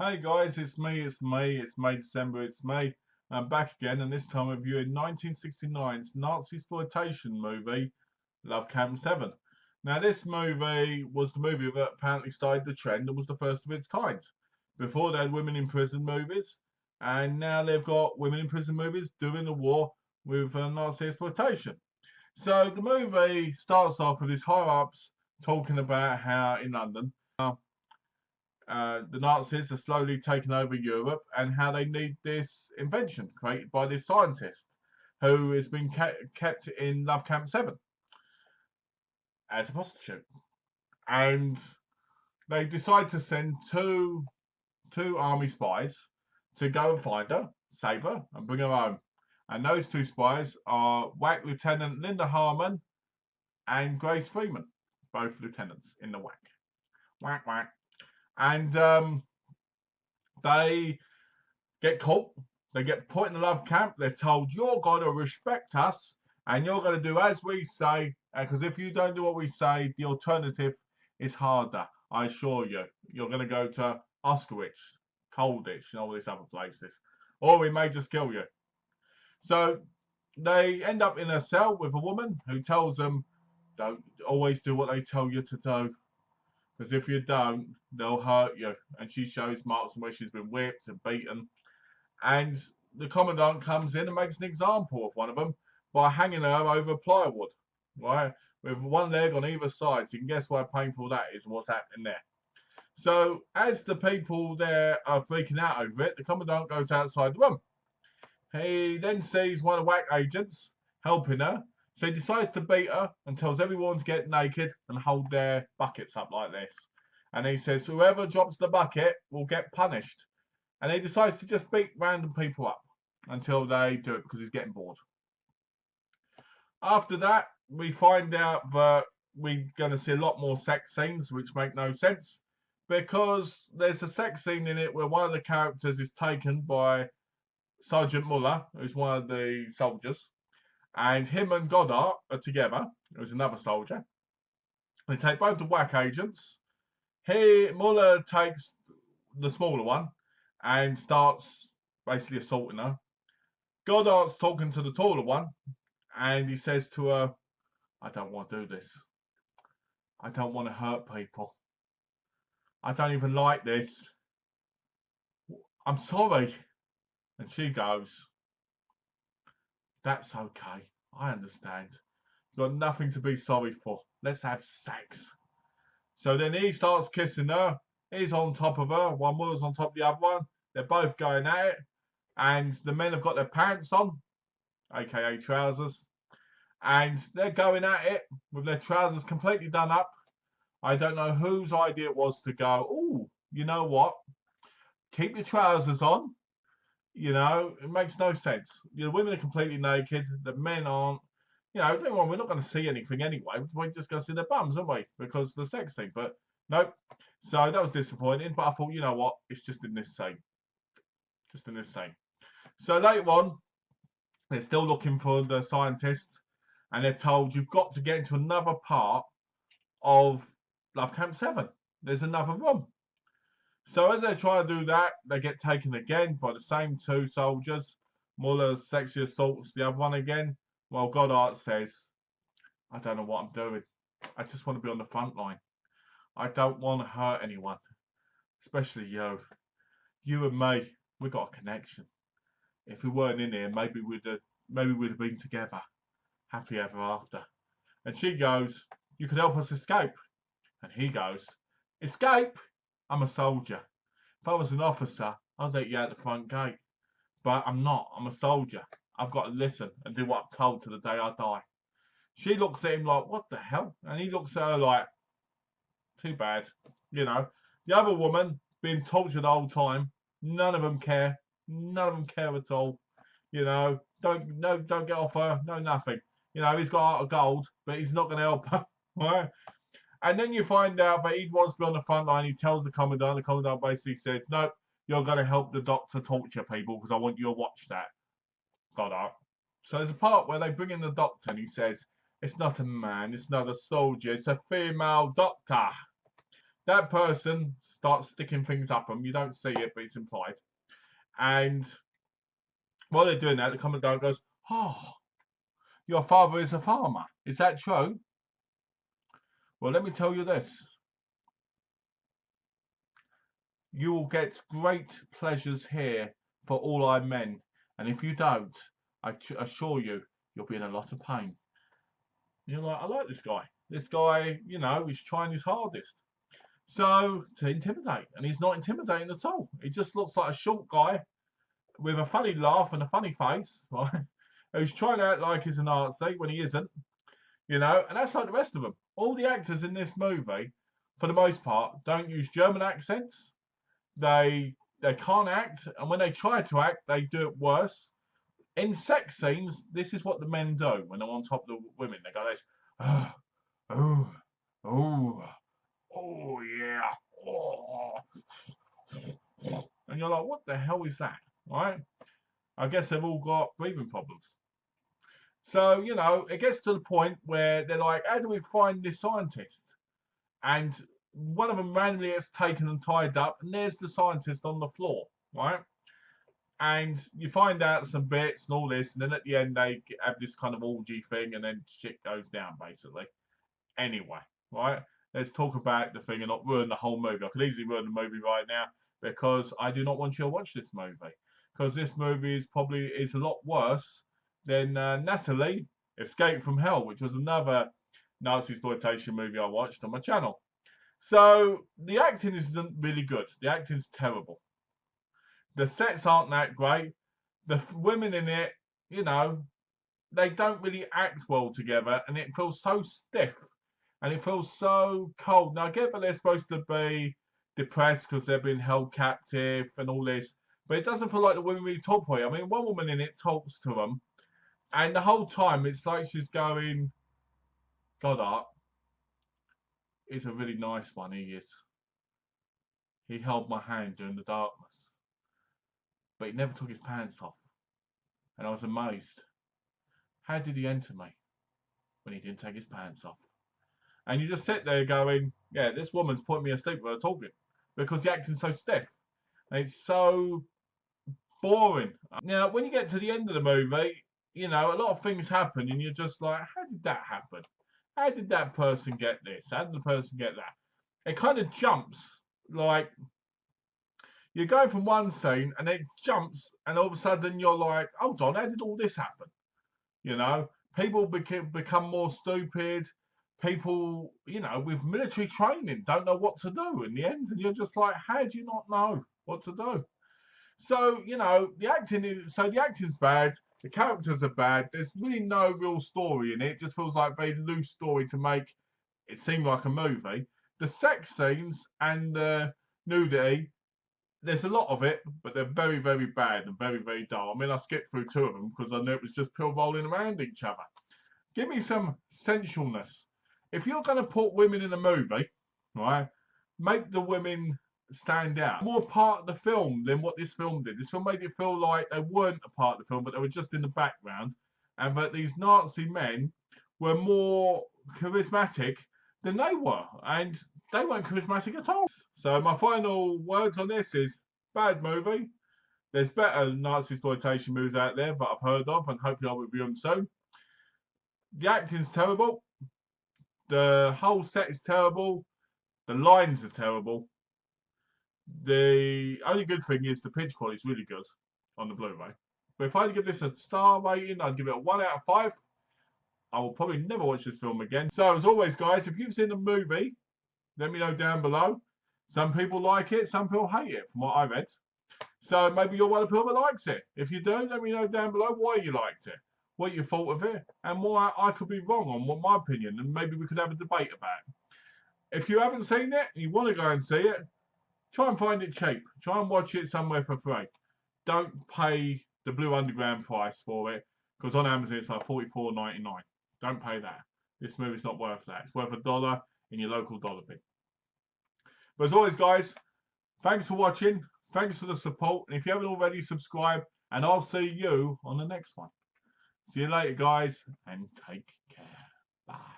Hey guys, it's May December, it's May. I'm back again, and this time reviewing 1969's Nazisploitation movie, Love Camp 7. Now, this movie was the movie that apparently started the trend and was the first of its kind. Before they had women in prison movies, and now they've got women in prison movies during the war with Nazi exploitation. So the movie starts off with these higher ups talking about how in London, the Nazis are slowly taking over Europe and how they need this invention created by this scientist who has been kept in Love Camp 7 as a prostitute. And they decide to send two army spies to go and find her, save her, and bring her home. And those two spies are WAC Lieutenant Linda Harmon and Grace Freeman, both lieutenants in the WAC. Whack, whack. And they get caught. They get put in the love camp. They're told, you're going to respect us and you're going to do as we say. Because if you don't do what we say, the alternative is harder. I assure you. You're going to go to Auschwitz, Colditch, and all these other places. Or we may just kill you. So they end up in a cell with a woman who tells them, don't always do what they tell you to do. Because if you don't, they'll hurt you. And she shows marks where she's been whipped and beaten. And the commandant comes in and makes an example of one of them by hanging her over plywood, right? With one leg on either side. So you can guess how painful that is and what's happening there. So as the people there are freaking out over it, the commandant goes outside the room. He then sees one of the WAC agents helping her. So he decides to beat her and tells everyone to get naked and hold their buckets up like this. And he says, whoever drops the bucket will get punished. And he decides to just beat random people up until they do it because he's getting bored. After that, we find out that we're going to see a lot more sex scenes, which make no sense. Because there's a sex scene in it where one of the characters is taken by Sergeant Muller, who's one of the soldiers. And him and Goddard are together, who's another soldier. They take both the WAC agents. Muller takes the smaller one and starts basically assaulting her. Goddard's talking to the taller one, and he says to her, I don't want to do this. I don't want to hurt people. I don't even like this. I'm sorry. And she goes, that's okay. I understand. You've got nothing to be sorry for. Let's have sex. So then he starts kissing her. He's on top of her. One Muller's on top of the other one. They're both going at it. And the men have got their pants on, aka trousers. And they're going at it with their trousers completely done up. I don't know whose idea it was to go, oh, you know what? Keep your trousers on. You know, it makes no sense. The women are completely naked. The men aren't. You know, don't get me wrong, we're not going to see anything anyway. We're just going to see their bums, aren't we? Because of the sex thing. But nope. So that was disappointing. But I thought, you know what? It's just in this scene. Just in this scene. So later on, they're still looking for the scientists. And they're told, you've got to get into another part of Love Camp 7. There's another room. So as they try to do that, they get taken again by the same two soldiers. Muller sexually assaults the other one again. Well, Goddard says, I don't know what I'm doing. I just want to be on the front line. I don't want to hurt anyone, especially you. You and me, we got a connection. If we weren't in here, maybe we'd have been together, happy ever after. And she goes, you could help us escape. And he goes, escape? I'm a soldier. If I was an officer, I'd let you out the front gate. But I'm not. I'm a soldier. I've got to listen and do what I'm told to the day I die. She looks at him like, what the hell? And he looks at her like, too bad. You know, the other woman being tortured the whole time. None of them care. None of them care at all. You know, don't get off her. No, nothing. You know, he's got a heart of gold, but he's not going to help her. Right? And then you find out that he wants to be on the front line. He tells the commandant. The commandant basically says, no, you're going to help the doctor torture people because I want you to watch that. Goddard. So there's a part where they bring in the doctor and he says, it's not a man, it's not a soldier, it's a female doctor. that person starts sticking things up them. You don't see it, but it's implied. And while they're doing that, the commandant goes, "Oh, your father is a farmer. Is that true?" Well, let me tell you this. You will get great pleasures here for all I men. And if you don't, I assure you, you'll be in a lot of pain. And you're like, I like this guy. This guy, he's trying his hardest. So, to intimidate. And he's not intimidating at all. He just looks like a short guy with a funny laugh and a funny face, right? Who's trying to act like he's a Nazi when he isn't, and that's like the rest of them. All the actors in this movie, for the most part, don't use German accents. They can't act, and when they try to act, they do it worse. In sex scenes, this is what the men do when they're on top of the women. They go this, oh, oh, oh, oh yeah, oh. And you're like, what the hell is that, right? I guess they've all got breathing problems. So, it gets to the point where they're like, how do we find this scientist? And one of them randomly gets taken and tied up, and there's the scientist on the floor, right? And you find out some bits and all this, and then at the end they have this kind of orgy thing, and then shit goes down, basically. Anyway, right? Let's talk about the thing and not ruin the whole movie. I could easily ruin the movie right now, because I do not want you to watch this movie. Because this movie is a lot worse than Natalie, Escape from Hell, which was another Nazisploitation movie I watched on my channel. So the acting isn't really good. The acting's terrible. The sets aren't that great. The women in it, they don't really act well together, and it feels so stiff, and it feels so cold. Now I get that they're supposed to be depressed because they've been held captive and all this, but it doesn't feel like the women really talk for you. I mean, one woman in it talks to them, and the whole time it's like she's going, "Goddard is a really nice one. He is. He held my hand during the darkness, but he never took his pants off, and I was amazed. How did he enter me when he didn't take his pants off?" And you just sit there going, yeah, this woman's putting me asleep while talking, because the acting's so stiff and it's so boring. Now, when you get to the end of the movie, a lot of things happen, and you're just like, how did that happen? How did that person get this? How did the person get that? It kind of jumps, like you're going from one scene and it jumps, and all of a sudden you're like, hold on, how did all this happen? People become more stupid. People, with military training don't know what to do in the end, and you're just like, how do you not know what to do? So, the acting's bad, the characters are bad, there's really no real story in it. It just feels like a very loose story to make it seem like a movie. The sex scenes and the nudity, there's a lot of it, but they're very, very bad and very, very dull. I mean, I skipped through two of them because I knew it was just people rolling around each other. Give me some sensualness. If you're going to put women in a movie, right, make the women stand out. More part of the film than what this film did. This film made it feel like they weren't a part of the film, but they were just in the background, and that these Nazi men were more charismatic than they were, and they weren't charismatic at all. So my final words on this is, bad movie. There's better Nazisploitation movies out there that I've heard of, and hopefully I'll review them soon. The acting's terrible. The whole set is terrible. The lines are terrible. The only good thing is the picture quality is really good on the Blu-ray. But if I had to give this a star rating, I'd give it a 1 out of 5. I will probably never watch this film again. So as always, guys, if you've seen the movie, let me know down below. Some people like it, some people hate it, from what I read. So maybe you're one of the people that likes it. If you do, let me know down below why you liked it, what you thought of it, and why I could be wrong on what my opinion, and maybe we could have a debate about it. If you haven't seen it and you want to go and see it, try and find it cheap. Try and watch it somewhere for free. Don't pay the Blue Underground price for it, because on Amazon it's like $44.99. Don't pay that. This movie's not worth that. It's worth $1 in your local dollar bin. But as always, guys, thanks for watching. Thanks for the support. And if you haven't already, subscribe. And I'll see you on the next one. See you later, guys, and take care. Bye.